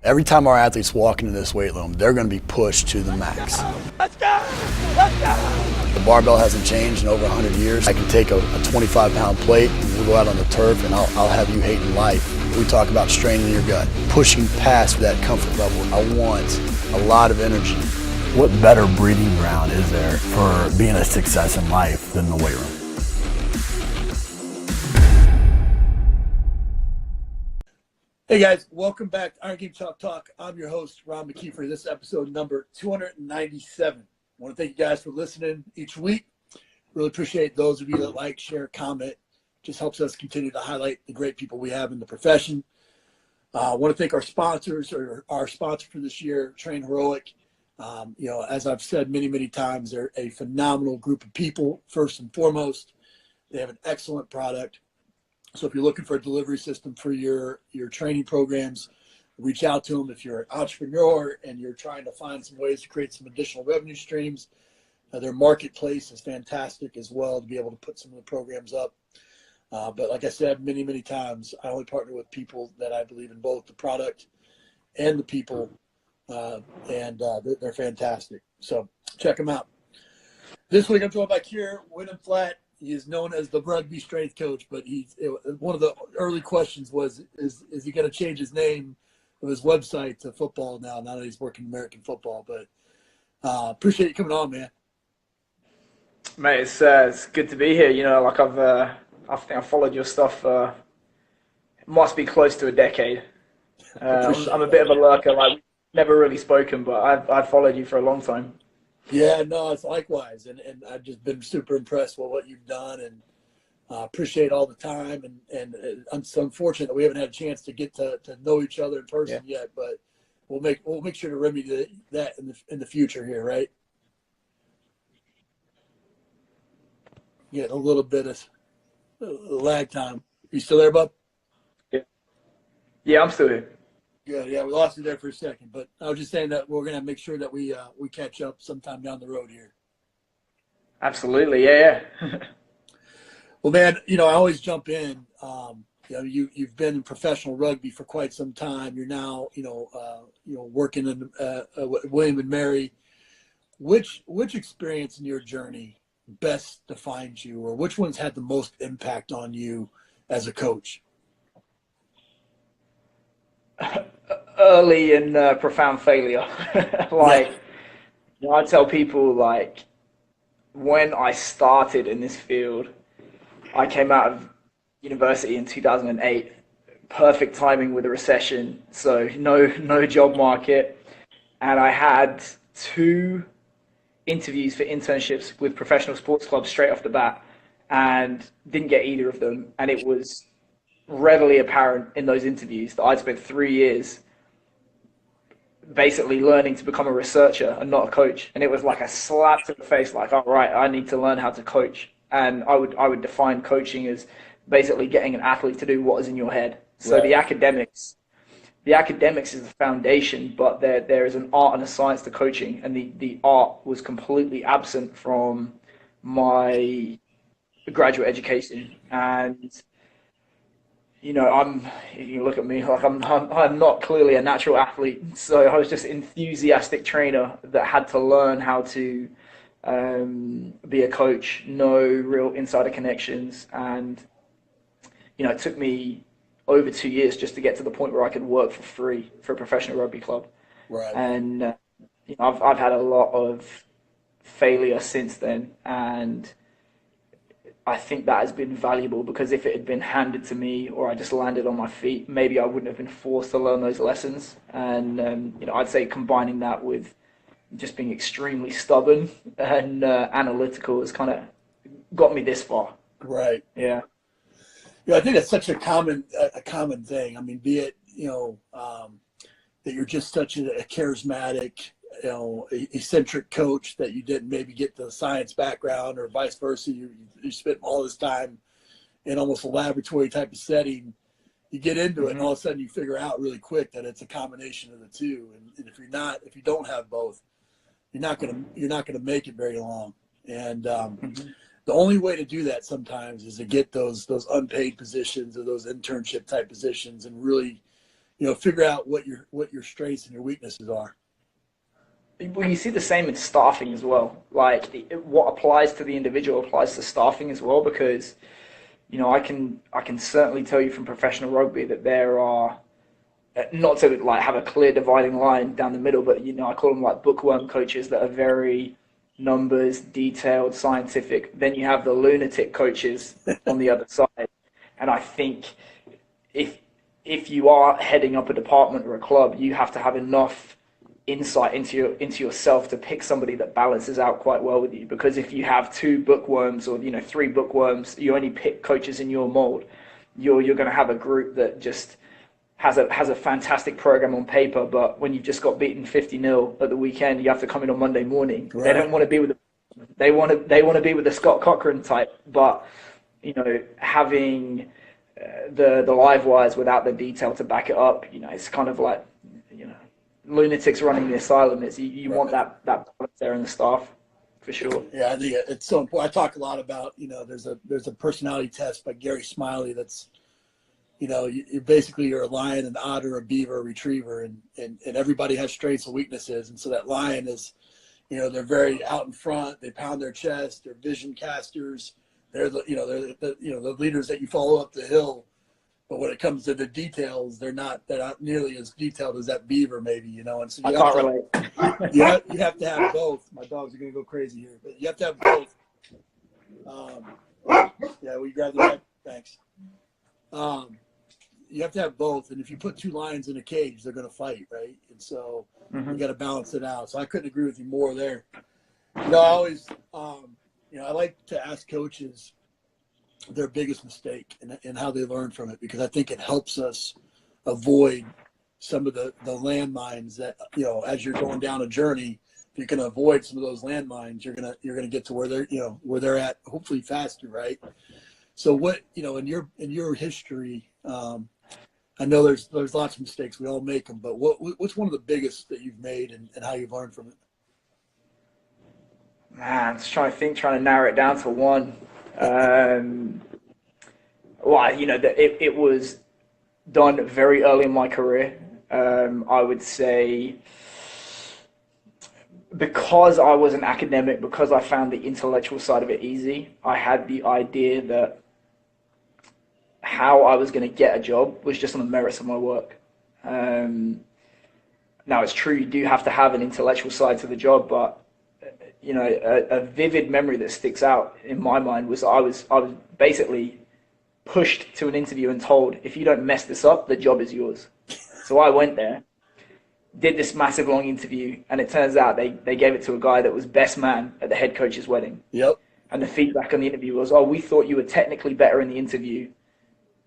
Every time our athletes walk into this weight room, they're going to be pushed to the max. Let's go! Let's go! The barbell hasn't changed in over 100 years. I can take a 25-pound plate and we'll go out on the turf and I'll have you hating life. We talk about straining your gut, pushing past that comfort level. I want a lot of energy. What better breeding ground is there for being a success in life than the weight room? Hey guys, welcome back to Iron Game Talk. I'm your host, Ron McKeefery. This is episode number 297. I want to thank you guys for listening each week. Really appreciate those of you that like, share, comment. Just helps us continue to highlight the great people we have in the profession. I want to thank our sponsors, or our sponsor for this year, Train Heroic. As I've said many times, they're a phenomenal group of people, first and foremost. They have an excellent product. So if you're looking for a delivery system for your training programs, reach out to them. If you're an entrepreneur and you're trying to find some ways to create some additional revenue streams, their marketplace is fantastic as well to be able to put some of the programs up. But like I said many times, I only partner with people that I believe in both the product and the people, and they're fantastic. So check them out. This week I'm joined by Keir, Wenham-Flatt. He is known as the rugby strength coach, but one of the early questions was, is he going to change his name of his website to football now that he's working American football? But appreciate you coming on, man. Mate, it's good to be here. You know, like I think I've followed your stuff. It must be close to a decade. I'm a bit of a lurker. Like, we've never really spoken, but I've followed you for a long time. Yeah, no, it's likewise, and I've just been super impressed with what you've done, and appreciate all the time. And it's unfortunate that we haven't had a chance to get to know each other in person yet, but we'll make sure to remedy that in the future here, right? Getting a little bit of lag time. You still there, bub? Yeah, I'm still here. Good. Yeah, we lost you there for a second, but I was just saying that we're gonna make sure that we catch up sometime down the road here. Absolutely, yeah. Well, man, I always jump in. You've been in professional rugby for quite some time. You're now, working in William and Mary. Which experience in your journey best defines you, or which ones had the most impact on you as a coach? Early and profound failure. I tell people, like, when I started in this field, I came out of university in 2008. Perfect timing with a recession, so no job market, and I had 2 interviews for internships with professional sports clubs straight off the bat, and didn't get either of them. And it was readily apparent in those interviews that I'd spent 3 years basically learning to become a researcher and not a coach. And it was like a slap to the face, like, all right, I need to learn how to coach. And I would define coaching as basically getting an athlete to do what is in your head. So right. The academics is the foundation, but there is an art and a science to coaching, and the art was completely absent from my graduate education. And you look at me, like I'm not clearly a natural athlete. So I was just an enthusiastic trainer that had to learn how to be a coach, know real insider connections. And, it took me over 2 years just to get to the point where I could work for free for a professional rugby club. Right. And, I've had a lot of failure since then. And I think that has been valuable, because if it had been handed to me or I just landed on my feet, maybe I wouldn't have been forced to learn those lessons. And, I'd say combining that with just being extremely stubborn and analytical has kind of got me this far. Right. Yeah. Yeah, I think that's such a common thing. I mean, be it, that you're just such a charismatic, eccentric coach that you didn't maybe get the science background, or vice versa. You spent all this time in almost a laboratory type of setting. You get into it, and all of a sudden you figure out really quick that it's a combination of the two. And if you don't have both, you're not gonna make it very long. And the only way to do that sometimes is to get those unpaid positions or those internship type positions, and really figure out what your strengths and your weaknesses are. Well, you see the same in staffing as well. Like what applies to the individual applies to staffing as well, because I can certainly tell you from professional rugby that there are, not to like have a clear dividing line down the middle, but I call them like bookworm coaches that are very numbers, detailed, scientific. Then you have the lunatic coaches on the other side, and I think if you are heading up a department or a club, you have to have enough insight into yourself to pick somebody that balances out quite well with you. Because if you have two bookworms or three bookworms, you only pick coaches in your mold, you're going to have a group that just has a fantastic program on paper, but when you've just got beaten 50-0 at the weekend, you have to come in on Monday morning. Right. They don't want to be with they want to be with the Scott Cochran type, but having the live wires without the detail to back it up, it's kind of like lunatics running the asylum. It's you want that balance there in the staff, for sure. Yeah, I think it's so important. I talk a lot about there's a personality test by Gary Smiley that's you're a lion, an otter, a beaver, a retriever, and everybody has strengths and weaknesses. And so that lion is, they're very out in front. They pound their chest. They're vision casters. They're the leaders that you follow up the hill. But when it comes to the details, they're not nearly as detailed as that beaver, maybe, And so I can't relate. You have to have both. My dogs are going to go crazy here, but you have to have both. Yeah, will you grab the mic? Thanks. You have to have both. And if you put two lions in a cage, they're going to fight, right? And so you got to balance it out. So I couldn't agree with you more there. I always, I like to ask coaches their biggest mistake and how they learn from it, because I think it helps us avoid some of the landmines that, as you're going down a journey, if you can avoid some of those landmines, you're gonna get to where they're at, hopefully faster, right? So what, in your history, I know there's lots of mistakes, we all make them, but what's one of the biggest that you've made and how you've learned from it? Man, I'm just trying to narrow it down to one. It was done very early in my career. I would say because I was an academic, because I found the intellectual side of it easy, I had the idea that how I was going to get a job was just on the merits of my work. Now, it's true, you do have to have an intellectual side to the job, but a vivid memory that sticks out in my mind was I was basically pushed to an interview and told, if you don't mess this up, the job is yours. So I went there, did this massive long interview, and it turns out they gave it to a guy that was best man at the head coach's wedding. Yep. And the feedback on the interview was, we thought you were technically better in the interview.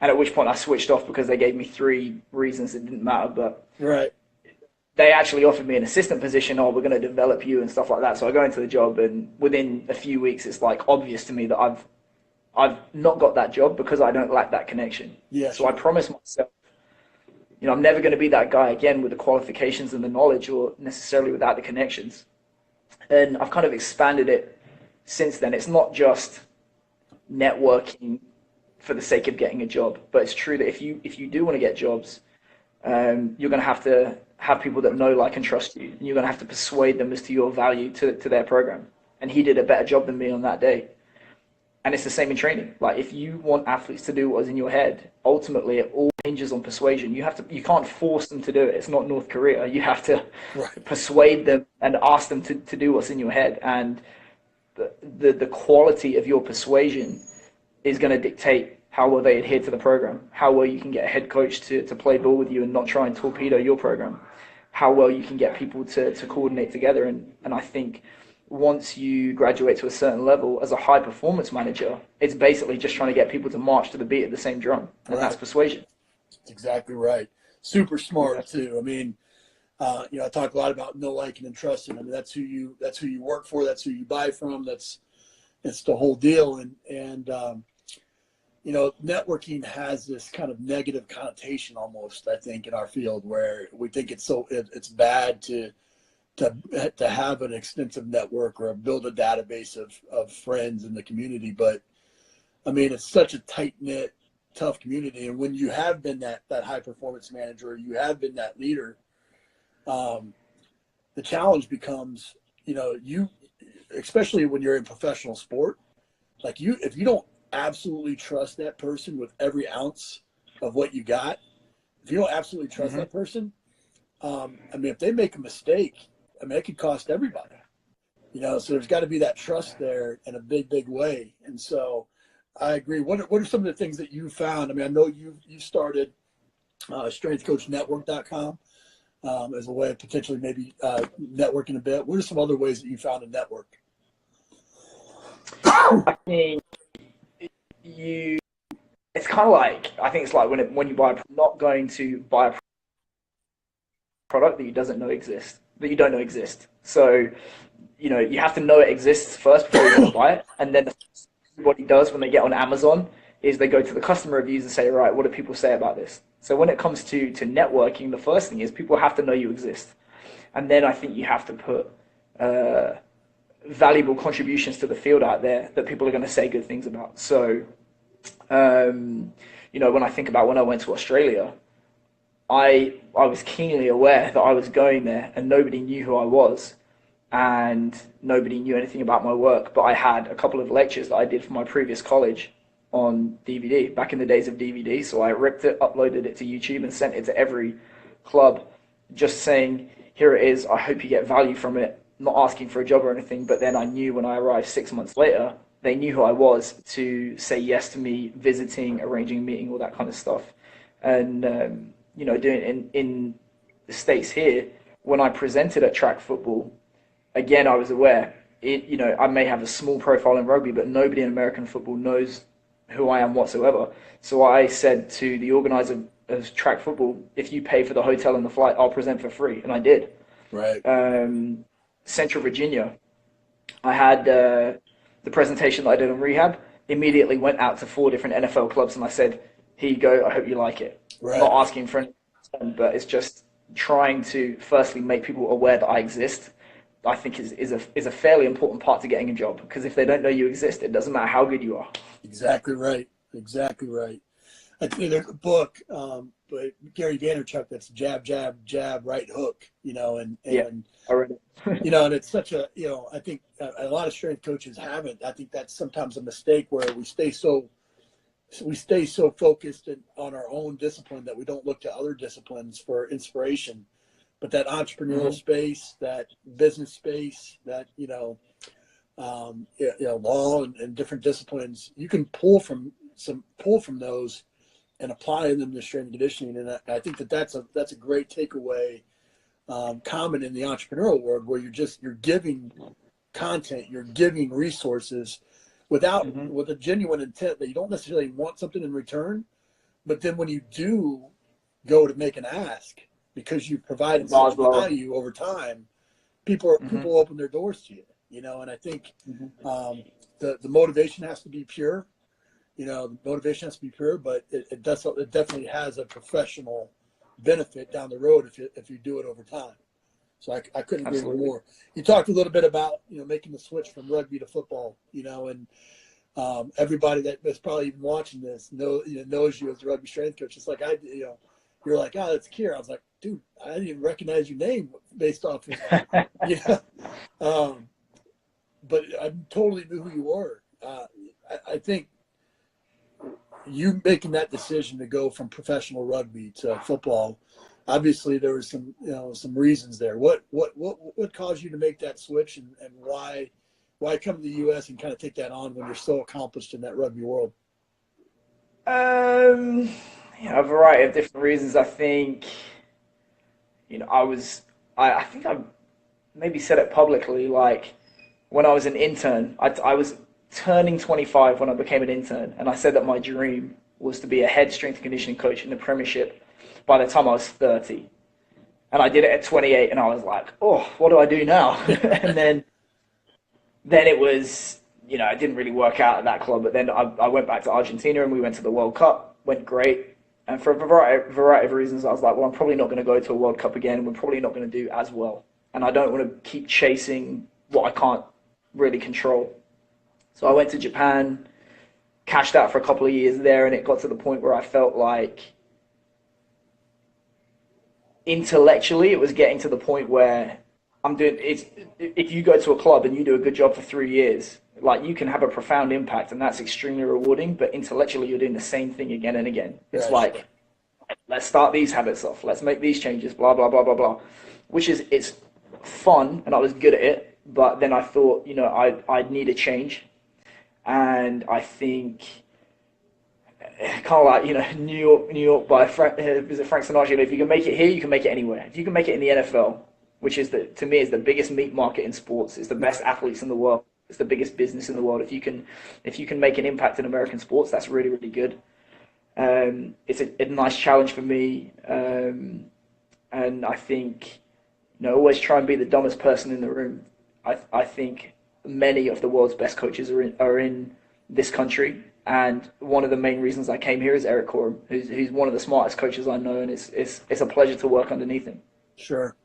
And at which point I switched off because they gave me 3 reasons it didn't matter. But right. They actually offered me an assistant position. We're going to develop you and stuff like that. So I go into the job, and within a few weeks, it's like obvious to me that I've not got that job because I don't lack that connection. Yeah. So I promised myself, I'm never going to be that guy again with the qualifications and the knowledge, or necessarily without the connections. And I've kind of expanded it since then. It's not just networking for the sake of getting a job, but it's true that if you do want to get jobs, you're going to have people that know, like, and trust you, and you're going to have to persuade them as to your value to their program. And he did a better job than me on that day. And it's the same in training. Like, if you want athletes to do what is in your head, ultimately it all hinges on persuasion. You can't force them to do it. It's not North Korea. You have to persuade them and ask them to do what's in your head. And the quality of your persuasion is going to dictate how well they adhere to the program, how well you can get a head coach to play ball with you and not try and torpedo your program, how well you can get people to coordinate together. And I think once you graduate to a certain level as a high performance manager, it's basically just trying to get people to march to the beat of the same drum. And that's persuasion. That's exactly right. Super smart too. I mean, I talk a lot about know, liking, and trusting. I mean, that's who you work for. That's who you buy from. It's the whole deal. And networking has this kind of negative connotation almost, I think, in our field, where we think it's bad to have an extensive network or build a database of friends in the community. But I mean, it's such a tight knit tough community. And when you have been that high performance manager, you have been that leader, the challenge becomes, especially when you're in professional sport, like if you don't absolutely trust that person with every ounce of what you got, if you don't absolutely trust that person, if they make a mistake, it could cost everybody, so there's got to be that trust there in a big, big way. And so I agree. What are some of the things that you found? I know you started strengthcoachnetwork.com as a way of potentially maybe networking a bit. What are some other ways that you found to network? I think it's kind of like, I think it's like when you buy, not going to buy a product that you don't know exists. So, you have to know it exists first before you go buy it. And then what he does when they get on Amazon is they go to the customer reviews and say, right, what do people say about this? So when it comes to networking, the first thing is people have to know you exist. And then I think you have to put valuable contributions to the field out there that people are going to say good things about. So, when I think about when I went to Australia, I was keenly aware that I was going there and nobody knew who I was and nobody knew anything about my work. But I had a couple of lectures that I did for my previous college on DVD, back in the days of DVD. So I ripped it, uploaded it to YouTube and sent it to every club just saying, here it is, I hope you get value from it, not asking for a job or anything. But then I knew when I arrived 6 months later, they knew who I was to say yes to me visiting, arranging a meeting, all that kind of stuff. And, doing in the States here, when I presented at track football, again, I was aware, I may have a small profile in rugby, but nobody in American football knows who I am whatsoever. So I said to the organizer of track football, if you pay for the hotel and the flight, I'll present for free. And I did. Right. Central Virginia, I had the presentation that I did on rehab, immediately went out to 4 different NFL clubs and I said, here you go, I hope you like it. Right. Not asking for anything, but it's just trying to firstly make people aware that I exist. I think is a fairly important part to getting a job, because if they don't know you exist, it doesn't matter how good you are. Exactly right. I think there's a book by Gary Vaynerchuk that's jab, jab, jab, right hook, and I read it. And it's such a, I think a lot of strength coaches haven't. I think that's sometimes a mistake where we stay so focused on our own discipline that we don't look to other disciplines for inspiration. But that entrepreneurial space, that business space, that law and different disciplines, you can pull from those and apply them to strength and conditioning. And I think that's a great takeaway, common in the entrepreneurial world, where you're giving content, you're giving resources with a genuine intent that you don't necessarily want something in return. But then when you do go to make an ask, because you've provided such value over time, people open their doors to you, and I think the motivation has to be pure, but it definitely has a professional benefit down the road if you do it over time. So I couldn't agree more. You talked a little bit about, making the switch from rugby to football, and everybody that's probably even watching this knows you as a rugby strength coach. It's like you're like, oh, that's Keir. I was like, dude, I didn't even recognize your name based off of, but I totally knew who you were. I think you making that decision to go from professional rugby to football, obviously there was some reasons there. What caused you to make that switch, and why come to the U.S. and kind of take that on when you're so accomplished in that rugby world? A variety of different reasons. I think, I think I maybe said it publicly, like when I was an intern, I was turning 25 when I became an intern, and I said that my dream was to be a head strength and conditioning coach in the Premiership by the time I was 30. And I did it at 28, and I was like, oh, what do I do now? And then it was, it didn't really work out at that club, but then I went back to Argentina and we went to the World Cup, went great. And for a variety of reasons, I was like, well, I'm probably not going to go to a World Cup again, and we're probably not going to do as well. And I don't want to keep chasing what I can't really control. So I went to Japan, cashed out for a couple of years there, and it got to the point where I felt like intellectually it was getting to the point where I'm doing it's if you go to a club and you do a good job for 3 years, like you can have a profound impact and that's extremely rewarding, but intellectually you're doing the same thing again and again. It's like, let's start these habits off, let's make these changes, blah blah blah blah blah. It's fun and I was good at it, but then I thought, I'd need a change. And I think kind of like, New York by Frank Sinatra. If you can make it here, you can make it anywhere. If you can make it in the NFL, which is to me is the biggest meat market in sports, it's the best athletes in the world, it's the biggest business in the world. If you can make an impact in American sports, that's really really good. It's a nice challenge for me, and I think always try and be the dumbest person in the room. I think many of the world's best coaches are in this country. And one of the main reasons I came here is Eric Corum, who's one of the smartest coaches I know, and it's a pleasure to work underneath him. Sure.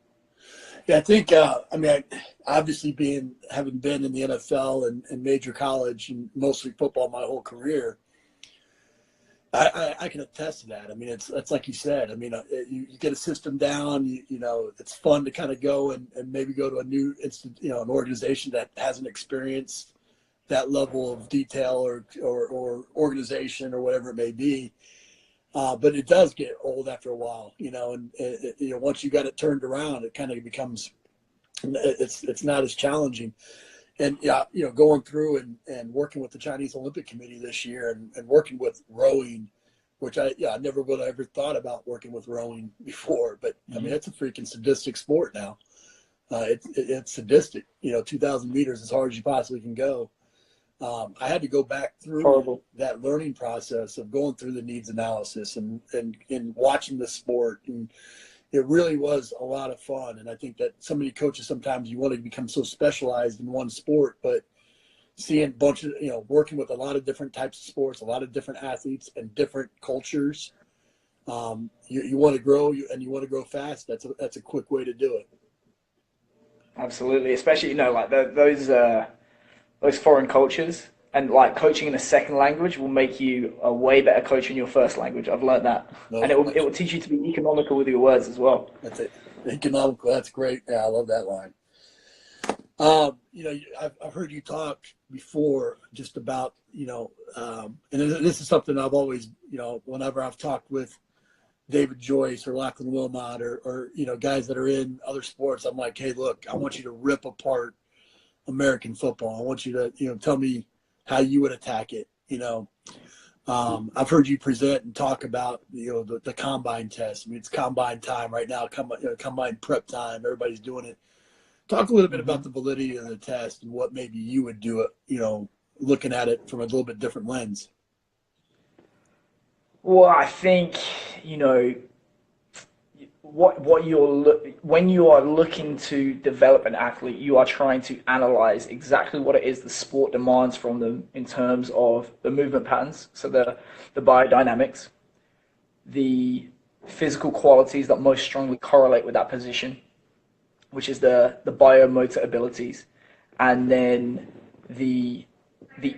Yeah, I think, obviously having been in the NFL and major college and mostly football my whole career, I can attest to that. I mean, it's like you said. I mean, you get a system down. It's fun to kind of go and maybe go to a new an organization that hasn't experienced that level of detail or organization or whatever it may be. But it does get old after a while, and once you got it turned around, it kind of becomes it's not as challenging. And going through and working with the Chinese Olympic Committee this year and working with rowing, which I never would have ever thought about working with rowing before. But I mean, it's a freaking sadistic sport now. It's sadistic. 2,000 meters as hard as you possibly can go. I had to go back through that learning process of going through the needs analysis and watching the sport, and it really was a lot of fun. And I think that so many coaches, sometimes you want to become so specialized in one sport, but seeing a bunch of, working with a lot of different types of sports, a lot of different athletes and different cultures, you want to grow and you want to grow fast. That's a quick way to do it. Absolutely. Especially, like those foreign cultures, and like coaching in a second language will make you a way better coach in your first language. I've learned that. And it will teach you to be economical with your words as well. That's it. Economical. That's great. Yeah, I love that line. I've heard you talk before just about, and this is something I've always, whenever I've talked with David Joyce or Lachlan Wilmot or guys that are in other sports, I'm like, hey, look, I want you to rip apart American football. I want you to, tell me how you would attack it. I've heard you present and talk about, the combine test. I mean, it's combine time right now, combine prep time. Everybody's doing it. Talk a little bit about the validity of the test and what maybe you would do it, looking at it from a little bit different lens. Well, I think, when you are looking to develop an athlete, you are trying to analyze exactly what it is the sport demands from them in terms of the movement patterns, so the biodynamics, the physical qualities that most strongly correlate with that position, which is the biomotor abilities, and then the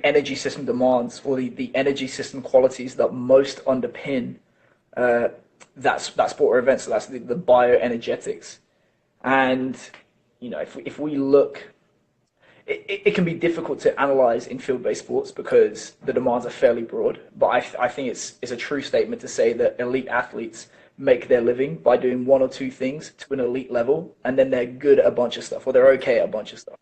energy system demands, or the energy system qualities that most underpin that sport or event. So that's the bioenergetics. And if we look, it can be difficult to analyze in field-based sports because the demands are fairly broad, but I think it's a true statement to say that elite athletes make their living by doing one or two things to an elite level, and then they're good at a bunch of stuff, or they're okay at a bunch of stuff.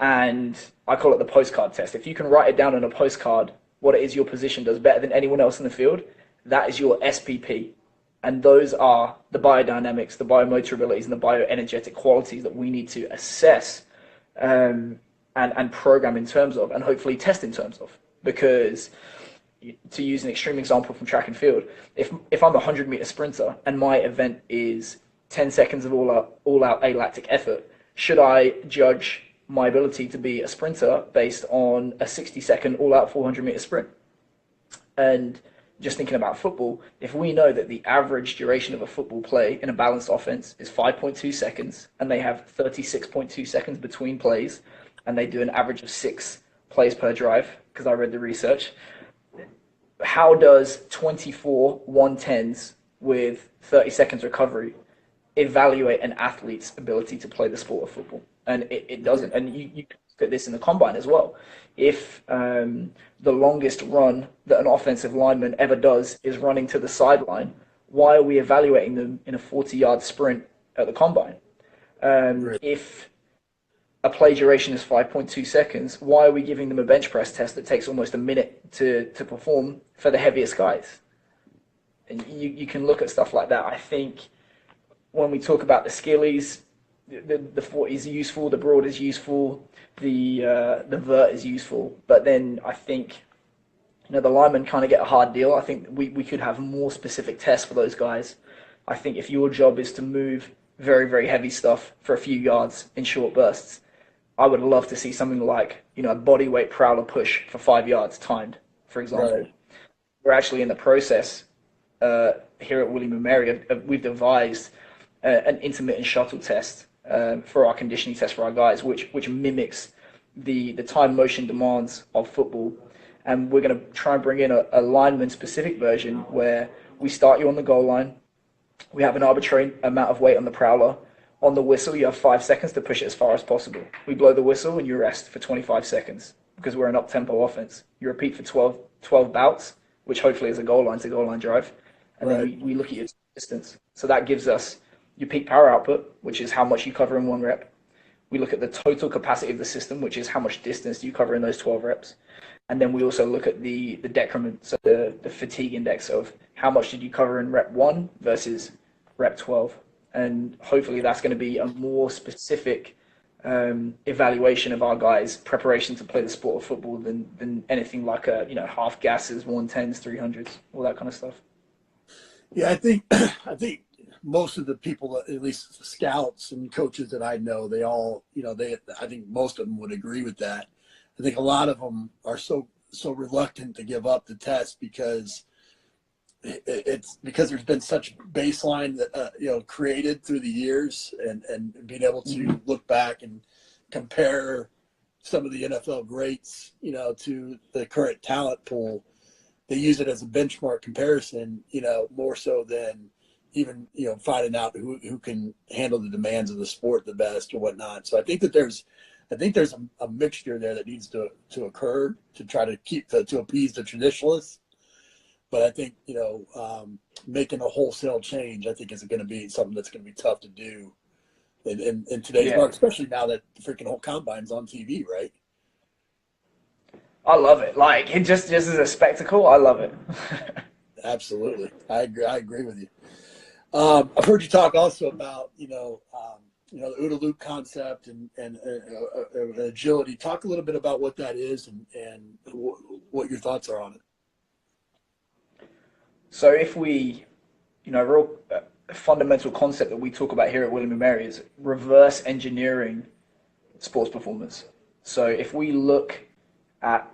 And I call it the postcard test. If you can write it down on a postcard what it is your position does better than anyone else in the field, that is your SPP. And those are the biodynamics, the biomotor abilities, and the bioenergetic qualities that we need to assess and program in terms of, and hopefully test in terms of. Because, to use an extreme example from track and field, if I'm a 100-meter sprinter and my event is 10 seconds of all-out alactic effort, should I judge my ability to be a sprinter based on a 60-second all-out 400-meter sprint? And just thinking about football, if we know that the average duration of a football play in a balanced offense is 5.2 seconds, and they have 36.2 seconds between plays, and they do an average of 6 plays per drive, because I read the research, how does 24 110s with 30 seconds recovery evaluate an athlete's ability to play the sport of football? And it doesn't. And you can look at this in the combine as well. If the longest run that an offensive lineman ever does is running to the sideline, why are we evaluating them in a 40-yard sprint at the combine? If a play duration is 5.2 seconds, why are we giving them a bench press test that takes almost a minute to perform for the heaviest guys? And you can look at stuff like that. I think when we talk about the skillies, the 40 is useful, the broad is useful, the vert is useful. But then I think, the linemen kind of get a hard deal. I think we could have more specific tests for those guys. I think if your job is to move very, very heavy stuff for a few yards in short bursts, I would love to see something like, a body weight prowler push for 5 yards timed, for example. Right. We're actually in the process here at William-Mary, we've devised an intermittent shuttle test for our conditioning test for our guys, which mimics the time motion demands of football. And we're going to try and bring in a lineman-specific version where we start you on the goal line. We have an arbitrary amount of weight on the prowler. On the whistle, you have 5 seconds to push it as far as possible. We blow the whistle and you rest for 25 seconds because we're an up-tempo offense. You repeat for 12 bouts, which hopefully is a goal line to goal line drive. And then we look at your distance. So that gives us your peak power output, which is how much you cover in 1 rep. We look at the total capacity of the system, which is how much distance do you cover in those 12 reps. And then we also look at the decrement, so the fatigue index of how much did you cover in rep 1 versus rep 12. And hopefully that's going to be a more specific evaluation of our guys' preparation to play the sport of football than anything like half gases, 110s, 300s, all that kind of stuff. Yeah, I think most of the people, at least the scouts and coaches that I know, they all, I think most of them would agree with that. I think a lot of them are so reluctant to give up the test because there's been such baseline that created through the years, and being able to look back and compare some of the NFL greats, to the current talent pool. They use it as a benchmark comparison, more so than even, finding out who can handle the demands of the sport the best or whatnot. So I think there's a mixture there that needs to occur to try to to appease the traditionalists. But I think, making a wholesale change, I think, is going to be something that's going to be tough to do in today's market, especially now that the freaking whole combine's on TV, right? I love it. Like, it just as a spectacle, I love it. Absolutely. I agree with you. I've heard you talk also about, the OODA loop concept and agility. Talk a little bit about what that is and what your thoughts are on it. So if we, real fundamental concept that we talk about here at William-Mary is reverse engineering sports performance. So if we look at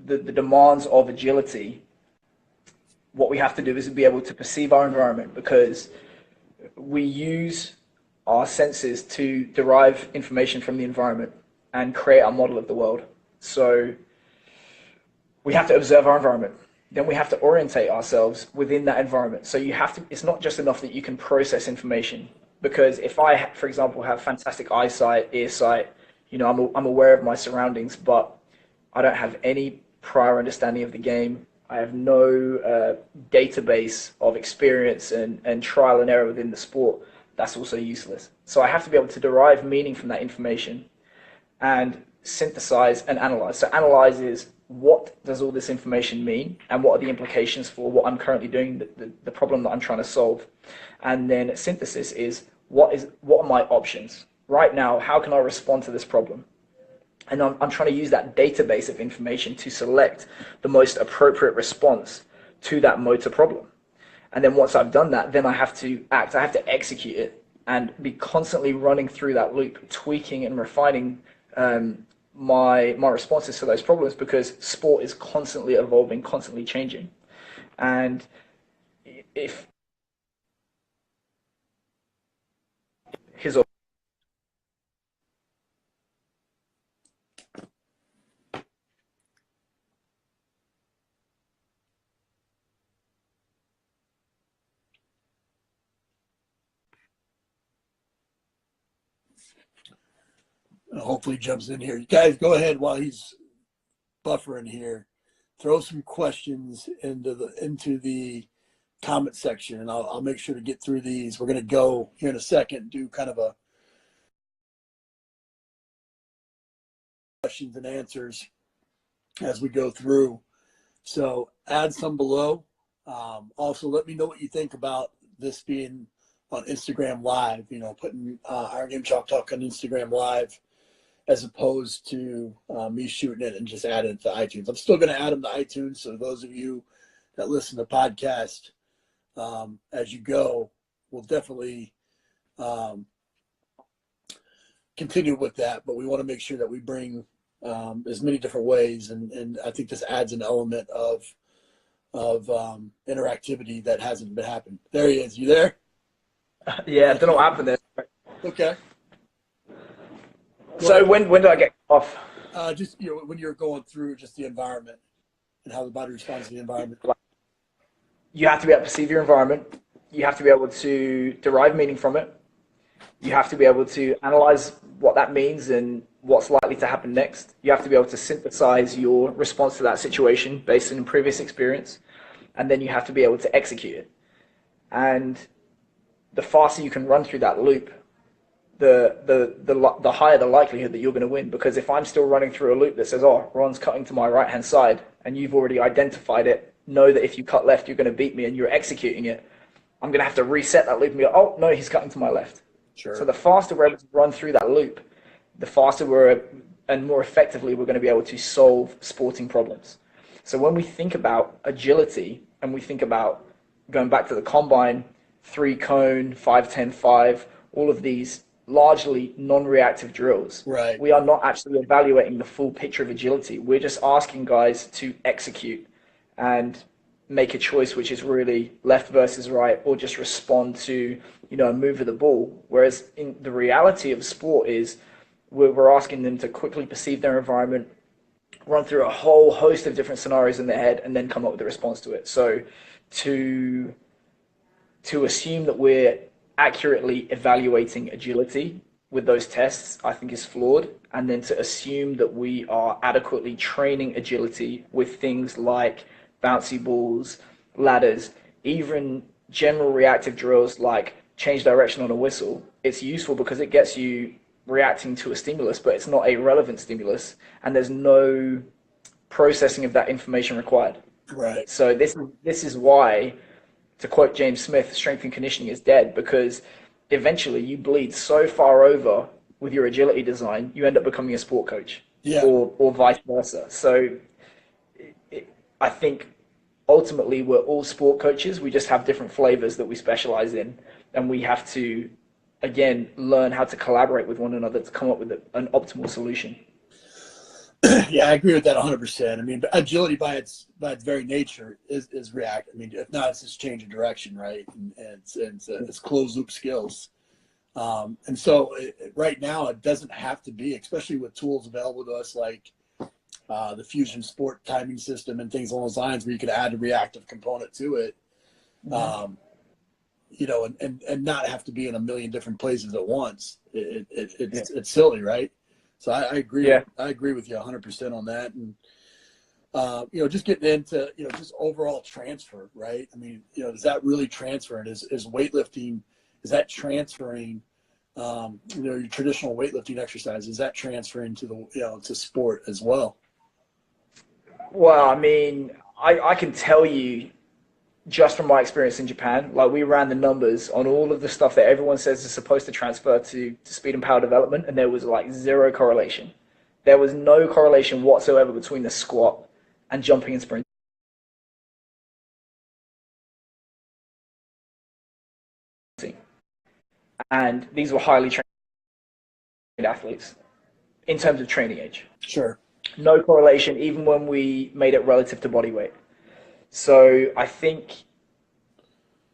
the demands of agility, what we have to do is be able to perceive our environment, because we use our senses to derive information from the environment and create our model of the world. So we have to observe our environment. Then we have to orientate ourselves within that environment. So it's not just enough that you can process information, because if I, for example, have fantastic eyesight, ear sight, I'm aware of my surroundings, but I don't have any prior understanding of the game. I have no database of experience and trial and error within the sport. That's also useless. So I have to be able to derive meaning from that information and synthesize and analyze. So analyze is, what does all this information mean, and what are the implications for what I'm currently doing, the problem that I'm trying to solve. And then synthesis is, what are my options right now? How can I respond to this problem? And I'm trying to use that database of information to select the most appropriate response to that motor problem. And then once I've done that, then I have to act. I have to execute it and be constantly running through that loop, tweaking and refining my responses to those problems, because sport is constantly evolving, constantly changing. And if his or hopefully jumps in here. You guys go ahead while he's buffering here. Throw some questions into the comment section, and I'll make sure to get through these. We're going to go here in a second, do kind of a questions and answers as we go through. So add some below. Also, let me know what you think about this being on Instagram Live, putting our Game Chalk Talk on Instagram Live as opposed to me shooting it and just adding it to iTunes. I'm still going to add them to iTunes. So those of you that listen to the podcast as you go, we'll definitely continue with that. But we want to make sure that we bring as many different ways. And I think this adds an element of interactivity that hasn't been happening. There he is. You there? Yeah, I don't know what happened there. Okay. So when do I get off? Just when you're going through just the environment and how the body responds to the environment. You have to be able to perceive your environment. You have to be able to derive meaning from it. You have to be able to analyze what that means and what's likely to happen next. You have to be able to synthesize your response to that situation based on previous experience. And then you have to be able to execute it. And the faster you can run through that loop, the higher the likelihood that you're going to win. Because if I'm still running through a loop that says, oh, Ron's cutting to my right-hand side, and you've already identified it, know that if you cut left, you're going to beat me, and you're executing it, I'm going to have to reset that loop and go, oh, no, he's cutting to my left. Sure. So the faster we're able to run through that loop, the faster and more effectively we're going to be able to solve sporting problems. So when we think about agility and we think about going back to the combine, 3-cone, 5-10-5, all of these largely non-reactive drills. Right. We are not actually evaluating the full picture of agility. We're just asking guys to execute and make a choice which is really left versus right, or just respond to, a move of the ball. Whereas in the reality of sport is we're asking them to quickly perceive their environment, run through a whole host of different scenarios in their head, and then come up with a response to it. So to assume that we're accurately evaluating agility with those tests, I think is flawed. And then to assume that we are adequately training agility with things like bouncy balls, ladders, even general reactive drills like change direction on a whistle, it's useful because it gets you reacting to a stimulus, but it's not a relevant stimulus, and there's no processing of that information required. Right. So this is why, to quote James Smith, strength and conditioning is dead, because eventually you bleed so far over with your agility design, you end up becoming a sport coach, or vice versa. So I think ultimately we're all sport coaches. We just have different flavors that we specialize in, and we have to, again, learn how to collaborate with one another to come up with an optimal solution. Yeah, I agree with that 100%. I mean, agility by its very nature is react. I mean, if not, it's just change of direction, right? And it's closed loop skills. And so right now it doesn't have to be, especially with tools available to us like the Fusion Sport timing system and things along those lines, where you could add a reactive component to it, and not have to be in a million different places at once. It's silly, right? So I agree. Yeah. I agree with you 100% on that. And just getting into just overall transfer, right? I mean, does that really transfer? And is weightlifting, is that transferring? Your traditional weightlifting exercise, is that transferring to the to sport as well? Well, I mean, I can tell you just from my experience in Japan, like we ran the numbers on all of the stuff that everyone says is supposed to transfer to speed and power development, and there was like zero correlation. There was no correlation whatsoever between the squat and jumping and sprinting. And these were highly trained athletes in terms of training age. Sure. No correlation, even when we made it relative to body weight. So I think,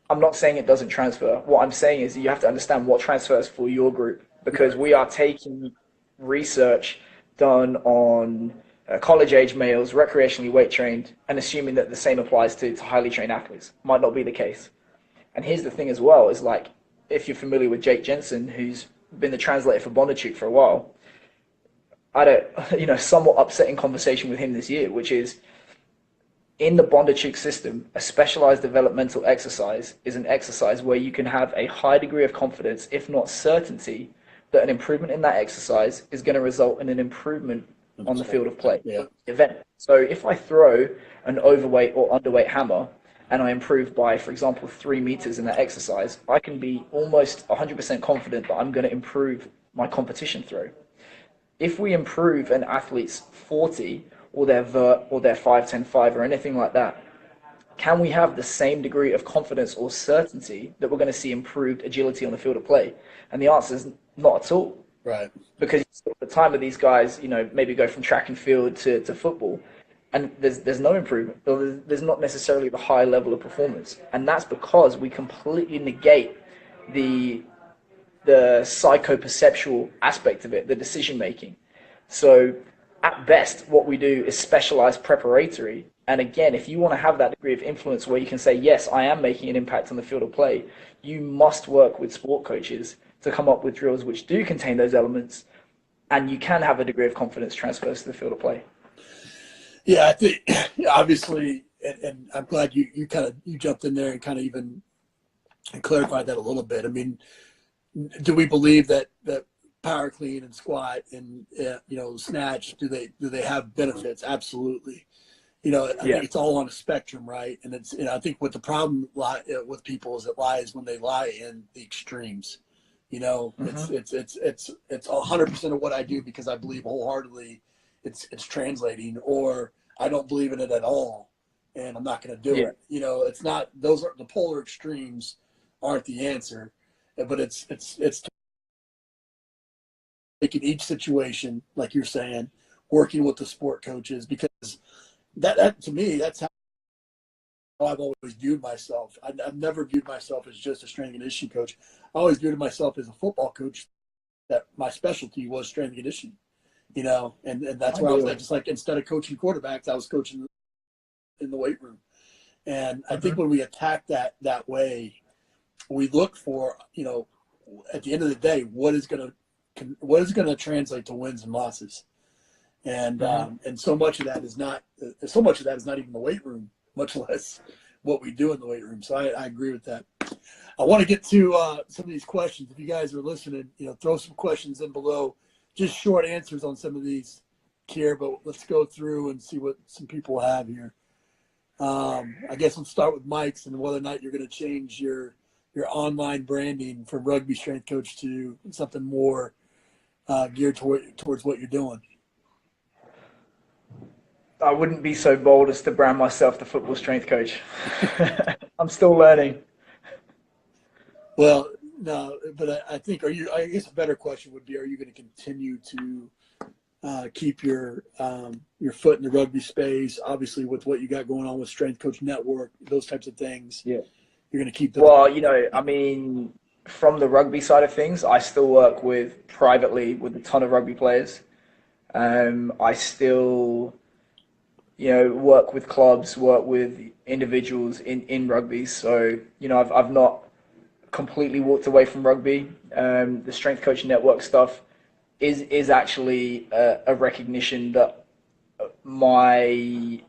I'm not saying it doesn't transfer. What I'm saying is you have to understand what transfers for your group, because we are taking research done on college-age males, recreationally weight trained, and assuming that the same applies to highly trained athletes. Might not be the case. And here's the thing as well, is like, if you're familiar with Jake Jensen, who's been the translator for Bondarchuk for a while, had a somewhat upsetting conversation with him this year, which is in the Bondarchuk system, a specialized developmental exercise is an exercise where you can have a high degree of confidence, if not certainty, that an improvement in that exercise is going to result in an improvement on the field of play event. So if I throw an overweight or underweight hammer and I improve by, for example, 3 meters in that exercise, I can be almost 100% confident that I'm going to improve my competition throw. If we improve an athlete's 40 or their vert or their 5-10-5 or anything like that, can we have the same degree of confidence or certainty that we're going to see improved agility on the field of play? And the answer is not at all. Right. Because at the time of these guys, maybe go from track and field to football, and there's no improvement. There's not necessarily the high level of performance. And that's because we completely negate the psychoperceptual aspect of it, the decision making. So at best, what we do is specialized preparatory. And again, if you want to have that degree of influence where you can say, yes, I am making an impact on the field of play, you must work with sport coaches to come up with drills which do contain those elements, and you can have a degree of confidence transfers to the field of play. Yeah, I think obviously, and I'm glad you jumped in there and kind of even clarified that a little bit. I mean, do we believe that power clean and squat and snatch, do they have benefits? Absolutely. I think it's all on a spectrum, right? And it's I think what the problem with people is it lies when they lie in the extremes. It's 100% of what I do because I believe wholeheartedly it's translating, or I don't believe in it at all and I'm not going to do it. It's not, those are the polar extremes aren't the answer, but it's taking each situation, like you're saying, working with the sport coaches, because that to me, that's how I've always viewed myself. I've never viewed myself as just a strength and conditioning coach. I always viewed myself as a football coach, that my specialty was strength and conditioning, and that's where I was like, just like, instead of coaching quarterbacks, I was coaching in the weight room. And I think when we attack that way, we look for, at the end of the day, what is going to translate to wins and losses. And so much of that is not even the weight room, much less what we do in the weight room. So I agree with that. I want to get to some of these questions. If you guys are listening, throw some questions in below, just short answers on some of these, Keir, but let's go through and see what some people have here. I guess let's start with Mike's and whether or not you're going to change your online branding from rugby strength coach to something more geared towards what you're doing. I wouldn't be so bold as to brand myself the football strength coach. I'm still learning. Well, no, but I think, I guess a better question would be, are you going to continue to keep your foot in the rugby space? Obviously, with what you got going on with Strength Coach Network, those types of things. Yeah. You're going to keep them. Well, from the rugby side of things, I still work privately with a ton of rugby players. I still, work with clubs, work with individuals in rugby. So, I've not completely walked away from rugby. The Strength Coach Network stuff is actually a recognition that I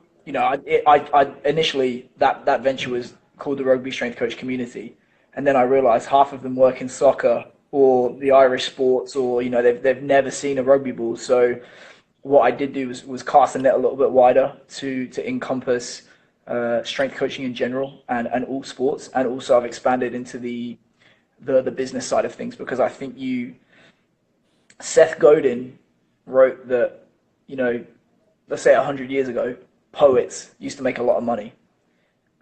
initially that venture was called the Rugby Strength Coach Community, and then I realized half of them work in soccer or the Irish sports, or they've never seen a rugby ball. So what I did do was cast the net a little bit wider to encompass strength coaching in general and all sports, and also I've expanded into the business side of things, because I think Seth Godin wrote that, let's say 100 years ago, poets used to make a lot of money.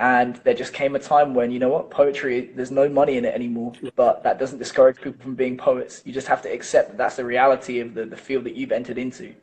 And there just came a time when, poetry, there's no money in it anymore, but that doesn't discourage people from being poets. You just have to accept that that's the reality of the field that you've entered into.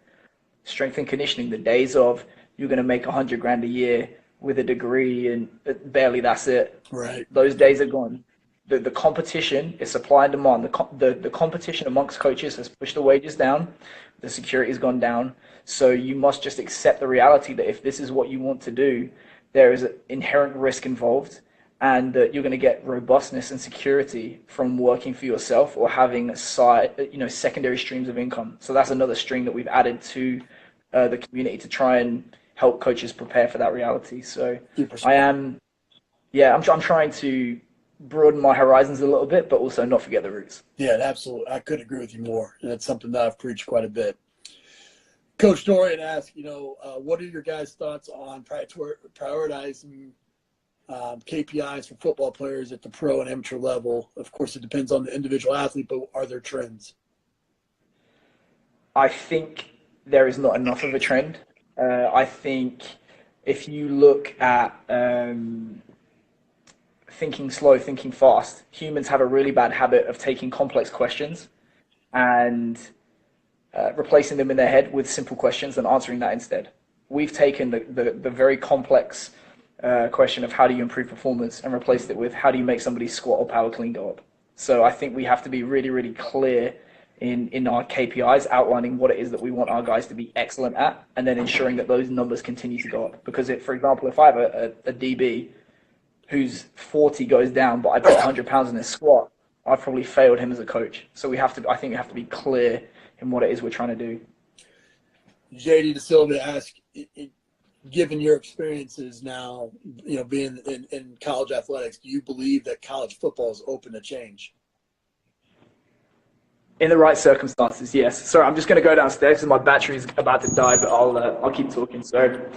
Strength and conditioning, the days of you're going to make $100,000 a year with a degree and barely that's it. Right. Those days are gone. The competition is supply and demand. The competition amongst coaches has pushed the wages down. The security has gone down. So you must just accept the reality that if this is what you want to do, there is an inherent risk involved. and that you're going to get robustness and security from working for yourself or having secondary streams of income. So that's another string that we've added to the community to try and help coaches prepare for that reality. So I'm trying to broaden my horizons a little bit, but also not forget the roots. Yeah, absolutely. I couldn't agree with you more. And it's something that I've preached quite a bit. Coach Dorian asked, what are your guys' thoughts on prioritizing KPIs for football players at the pro and amateur level? Of course, it depends on the individual athlete, but are there trends? I think there is not enough of a trend. I think if you look at thinking slow, thinking fast, humans have a really bad habit of taking complex questions and replacing them in their head with simple questions and answering that instead. We've taken the very complex question of how do you improve performance and replaced it with how do you make somebody squat or power clean go up. So I think we have to be really, really clear in our KPIs, outlining what it is that we want our guys to be excellent at, and then ensuring that those numbers continue to go up. Because for example, if I have a DB whose 40 goes down, but I put 100 pounds in his squat, I've probably failed him as a coach. So I think we have to be clear in what it is we're trying to do. JD De Silva asked, given your experiences now, being in college athletics, do you believe that college football is open to change? In the right circumstances, yes. Sorry, I'm just going to go downstairs because my battery's about to die, but I'll keep talking. So,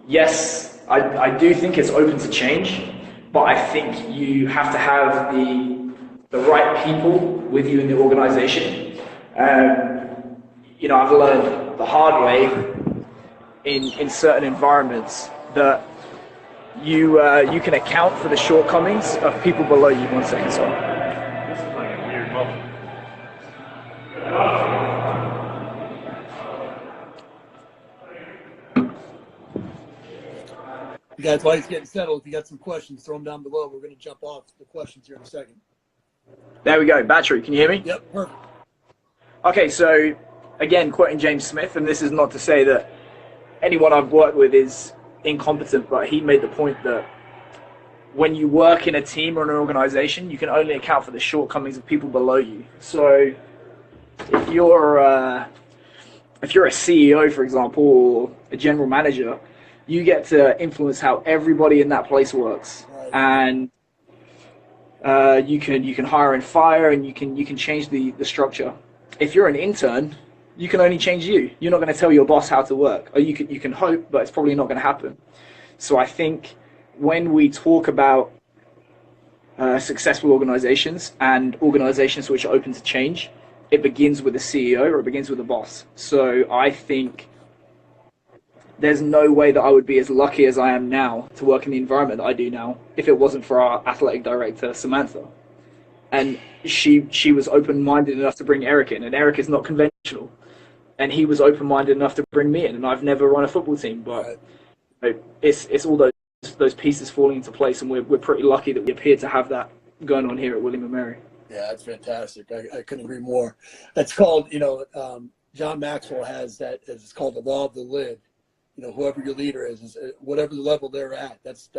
yes, I do think it's open to change, but I think you have to have the right people with you in the organization. I've learned the hard way in certain environments that you can account for the shortcomings of people below you. 1 second, sorry. This is like a weird moment. You guys, while he's getting settled, if you got some questions, throw them down below. We're going to jump off the questions here in a second. There we go. Battery. Can you hear me? Yep, perfect. Okay, so again, quoting James Smith, and this is not to say that anyone I've worked with is incompetent, but he made the point that when you work in a team or an organization, you can only account for the shortcomings of people below you. So if you're a CEO, for example, or a general manager, you get to influence how everybody in that place works. Right. And you can hire and fire, and you can change the structure. If you're an intern, you can only change you. You're not going to tell your boss how to work. Or you can hope, but it's probably not going to happen. So I think when we talk about successful organizations and organizations which are open to change, it begins with the CEO or it begins with the boss. So I think there's no way that I would be as lucky as I am now to work in the environment that I do now if it wasn't for our athletic director, Samantha. And she was open-minded enough to bring Eric in, and Eric is not conventional. And he was open-minded enough to bring me in, and I've never run a football team, but it's all those pieces falling into place, and we're pretty lucky that we appear to have that going on here at William & Mary. Yeah, that's fantastic. I couldn't agree more. That's called, John Maxwell has that. It's called the law of the lid. Whoever your leader is whatever the level they're at. That's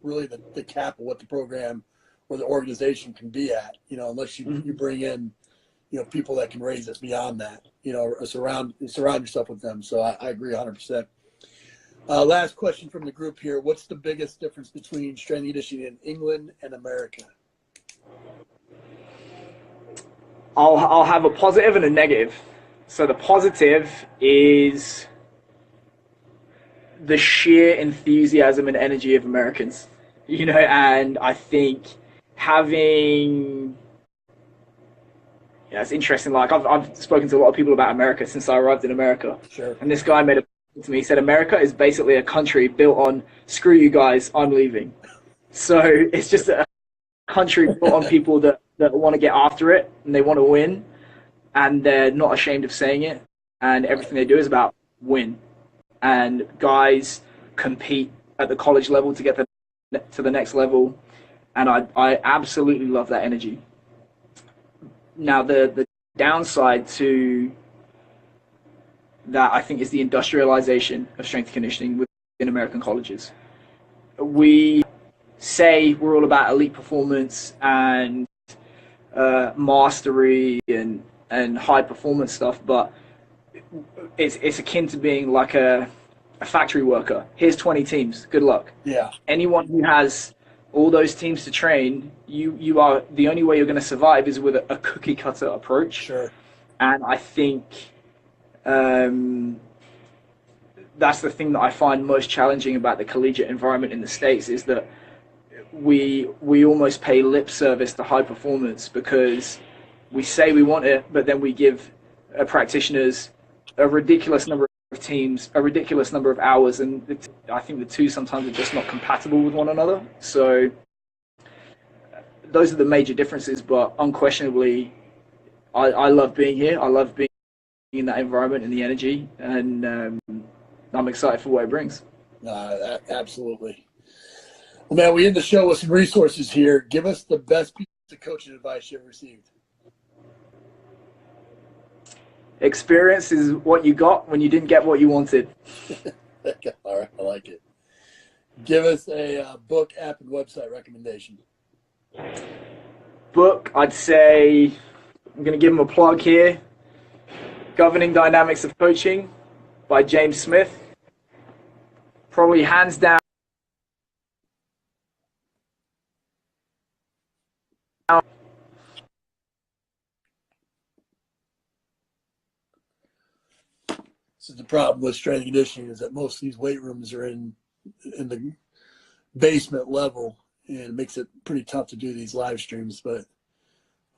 really the cap of what the program or the organization can be at. Unless you bring in, people that can raise it beyond that. Or surround yourself with them. So I agree 100%. Last question from the group here. What's the biggest difference between strength and conditioning in England and America? I'll have a positive and a negative. So the positive is the sheer enthusiasm and energy of Americans, and I think it's interesting. Like I've spoken to a lot of people about America since I arrived in America. Sure. And this guy made a point to me. He said, America is basically a country built on screw you guys, I'm leaving. So it's just a country built on people that want to get after it and they want to win, and they're not ashamed of saying it, and everything they do is about win. And guys compete at the college level to get to the next level, and I absolutely love that energy. Now the downside to that, I think, is the industrialization of strength conditioning within American colleges. We say we're all about elite performance and mastery and high performance stuff, but it's akin to being like a factory worker. Here's 20 teams. Good luck. Yeah. Anyone who has all those teams to train, you are the only way you're going to survive is with a cookie cutter approach. Sure. And I think that's the thing that I find most challenging about the collegiate environment in the States is that we almost pay lip service to high performance because we say we want it, but then we give practitioners a ridiculous number of teams, a ridiculous number of hours, and I think the two sometimes are just not compatible with one another. So those are the major differences, but unquestionably, I love being here. I love being in that environment and the energy, and I'm excited for what it brings. Absolutely. Well, man, we end the show with some resources here. Give us the best piece of coaching advice you've received. Experience is what you got when you didn't get what you wanted. All right, I like it. Give us a book, app, and website recommendation. Book, I'd say, I'm going to give him a plug here. Governing Dynamics of Coaching by James Smith. Probably hands down. This is the problem with strength and conditioning is that most of these weight rooms are in the basement level, and it makes it pretty tough to do these live streams, but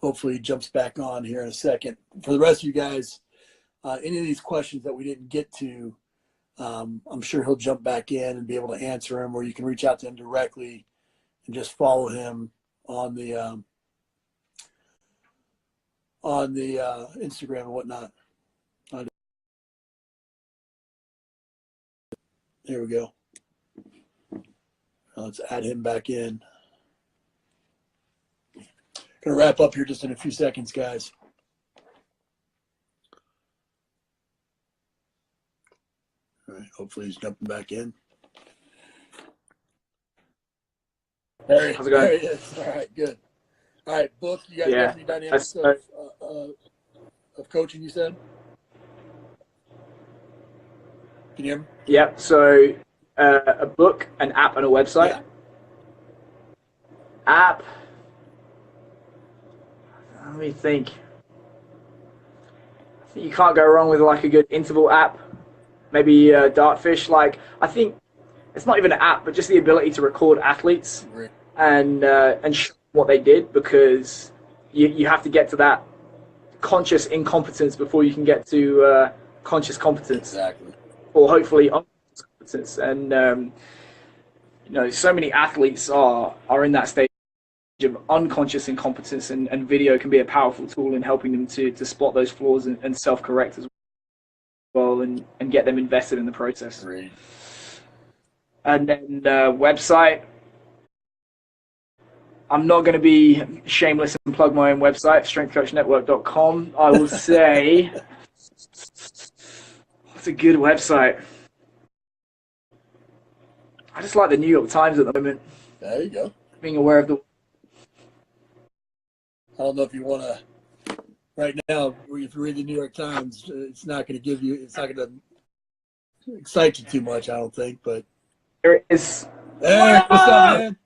hopefully he jumps back on here in a second. For the rest of you guys, any of these questions that we didn't get to, I'm sure he'll jump back in and be able to answer them, or you can reach out to him directly and just follow him on the Instagram and whatnot. There we go. Let's add him back in. Gonna wrap up here just in a few seconds, guys. All right, hopefully he's jumping back in. There, How's it going? there he is. All right, good. All right, book. You guys got any dynamics of coaching, you said? Can you hear me? Yep. So a book, an app, and a website. Yeah. App. Let me think. I think you can't go wrong with like a good interval app. Maybe Dartfish. Like I think it's not even an app, but just the ability to record athletes and show what they did, because you have to get to that conscious incompetence before you can get to conscious competence. Exactly. Or hopefully unconscious competence. And so many athletes are in that stage of unconscious incompetence, and video can be a powerful tool in helping them to spot those flaws and self-correct as well, and get them invested in the process. Great. And then website, I'm not going to be shameless and plug my own website, strengthcoachnetwork.com. I will say it's a good website. I just like the New York Times at the moment. There you go. Being aware of the... I don't know if you want to, right now, if you read the New York Times, it's not going to excite you too much, I don't think, but. There it is. Hey, what's up, man?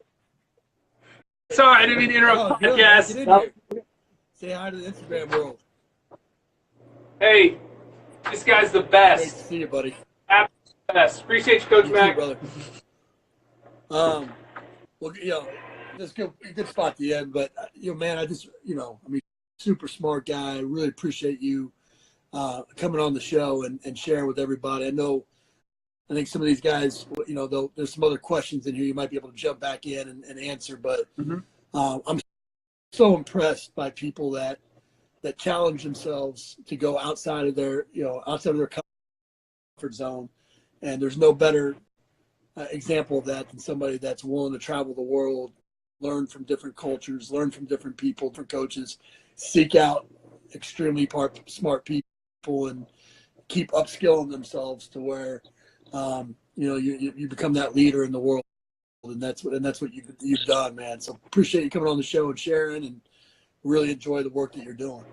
Sorry, I didn't mean to interrupt the Good, podcast. man. Get in here. Say hi to the Instagram world. Hey, this guy's the Great to best. see you, buddy. Absolute best. Appreciate you, Coach You Mac. too, brother. Well, just a good spot at the end, but man, super smart guy. I really appreciate you coming on the show and sharing with everybody. I think some of these guys, there's some other questions in here you might be able to jump back in and answer, but I'm so impressed by people that challenge themselves to go outside of their comfort zone, and there's no better example of that than somebody that's willing to travel the world, learn from different cultures, learn from different people, different coaches, seek out extremely smart people, and keep upskilling themselves to where you become that leader in the world. and that's what you've done, man. So appreciate you coming on the show and sharing, and really enjoy the work that you're doing.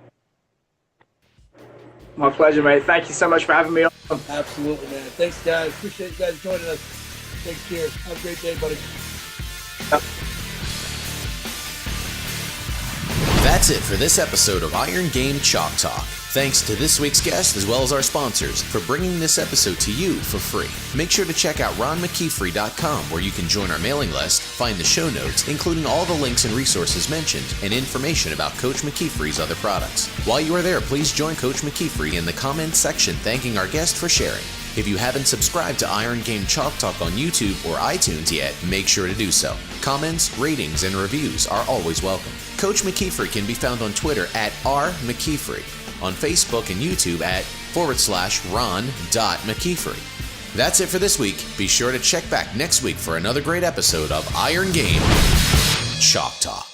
My pleasure, mate. Thank you so much for having me on. Absolutely, man. Thanks, guys. Appreciate you guys joining us. Thanks, Keir. Have a great day, buddy. That's it for this episode of Iron Game Chalk Talk. Thanks to this week's guest as well as our sponsors for bringing this episode to you for free. Make sure to check out ronmckeefery.com where you can join our mailing list, find the show notes, including all the links and resources mentioned, and information about Coach McKeefery's other products. While you are there, please join Coach McKeefery in the comments section thanking our guest for sharing. If you haven't subscribed to Iron Game Chalk Talk on YouTube or iTunes yet, make sure to do so. Comments, ratings, and reviews are always welcome. Coach McKeefery can be found on Twitter at @RMcKeefery, on Facebook and YouTube at /Ron.McKeefery. That's it for this week. Be sure to check back next week for another great episode of Iron Game Chalk Talk.